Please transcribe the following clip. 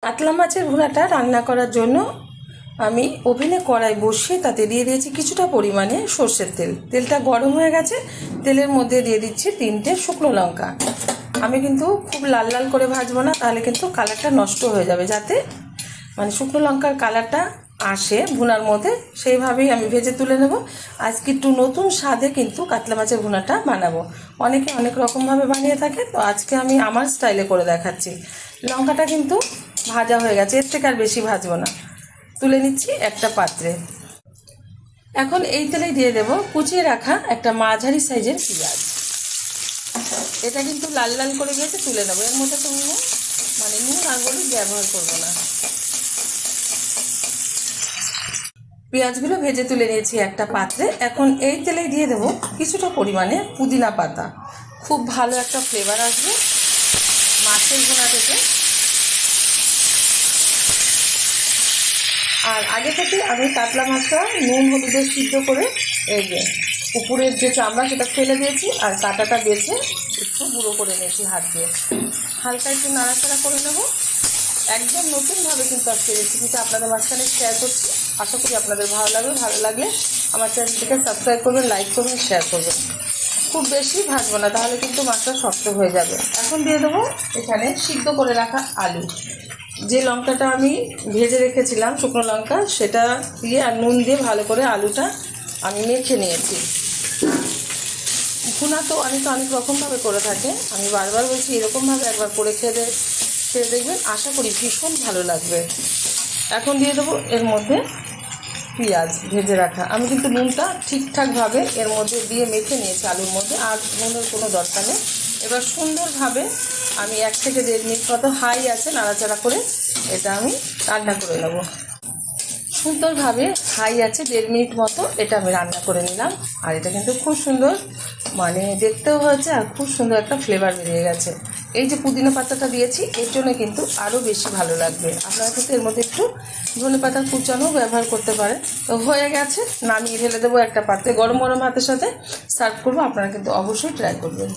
কাতলা মাছের ভুনাটা রান্না করার জন্য আমি ওভেনে কড়াই বসিয়ে তাতে দিয়ে দিয়েছি কিছুটা পরিমাণে সর্ষের তেল। তেলটা গরম হয়ে গেছে, তেলের মধ্যে দিয়ে দিচ্ছি 3টে শুকনো লঙ্কা। আমি কিন্তু খুব লাল লাল করে ভাজবো না, তাহলে কিন্তু কালারটা নষ্ট হয়ে যাবে। যাতে শুকনো লঙ্কার কালারটা আসে ভুনার মধ্যে, সেইভাবেই আমি ভেজে তুলে নেব। আজকে একটু নতুন স্বাদে কিন্তু কাতলা মাছের ভুনাটা বানাবো। অনেকে অনেক রকমভাবে বানিয়ে থাকে, তো আজকে আমি আমার স্টাইলে করে দেখাচ্ছি। লঙ্কাটা কিন্তু ভাজা হয়ে গেছে, এর থেকে আর বেশি ভাজবো না। তুলে নিচ্ছি একটা পাত্রে। এখন এই তেলেই দিয়ে দেব কুচিয়ে রাখা একটা মাঝারি সাইজের পেঁয়াজ। এটা কিন্তু লাল লাল করে ভেজে তুলে নেবো। এর মধ্যে কোনো নুন আর হলুদ ব্যবহার করবো না। পেঁয়াজগুলো ভেজে তুলে নিয়েছি একটা পাত্রে। এখন এই তেলেই দিয়ে দেবো কিছুটা পরিমাণে পুদিনা পাতা। খুব ভালো একটা ফ্লেভার আসবে মাছের ভুনা থেকে। আর আগে থেকে আমি কাতলা মাছটা নুন হলুদে সিদ্ধ করে এই যে উপরের যে চামড়া সেটা ফেলে দিয়েছি, আর কাঁটাটা বেছে একটু গুঁড়ো করে নিয়েছি হাত দিয়ে। হালকা একটু নাড়াচাড়া করে নেব। একদম নতুনভাবে কিন্তু আজকে রেসিপিটা আপনাদের মাঝখানে শেয়ার করছি। আশা করি আপনাদের ভালো লাগবে। ভালো লাগলে আমার চ্যানেলটিকে সাবস্ক্রাইব করবেন, লাইক করবেন, শেয়ার করবেন। খুব বেশি ভাজবো না, তাহলে কিন্তু মাছটা শক্ত হয়ে যাবে। এখন দিয়ে দেবো এখানে সিদ্ধ করে রাখা আলু। যে লঙ্কাটা আমি ভেজে রেখেছিলাম শুকনো লঙ্কা, সেটা দিয়ে আর নুন দিয়ে ভালো করে আলুটা আমি মেখে নিয়েছি। ভুনা তো অনেক রকমভাবে করে থাকে। আমি বারবার বলছি এরকমভাবে একবার করে খেয়ে দেখবেন, আশা করি ভীষণ ভালো লাগবে। এখন দিয়ে দেবো এর মধ্যে পেঁয়াজ ভেজে রাখা। আমি কিন্তু নুনটা ঠিকঠাকভাবে এর মধ্যে দিয়ে মেখে নিয়েছি আলুর মধ্যে, আর নুনের কোনো দরকার নেই। এবার সুন্দরভাবে আমি 1 থেকে 1.5 মিনিট মতো হাই আছে নাড়াচাড়া করে এটা আমি রান্না করে নেব। সুন্দরভাবে হাই আছে 1.5 মিনিট মতো এটা আমি রান্না করে নিলাম। আর এটা কিন্তু খুব সুন্দর দেখতেও হয়েছে, আর খুব সুন্দর একটা ফ্লেভার বেরিয়ে গেছে। এই যে পুদিনা পাতাটা দিয়েছি, এর জন্য কিন্তু আরও বেশি ভালো লাগবে। আপনারা কিন্তু এর মধ্যে একটু ধনে পাতার কুচানো ব্যবহার করতে পারেন। তো হয়ে গেছে, নামিয়ে ঢেলে দেবো একটা পাত্রে। গরম গরম ভাতের সাথে সার্ভ করবো। আপনারা কিন্তু অবশ্যই ট্রাই করবেন।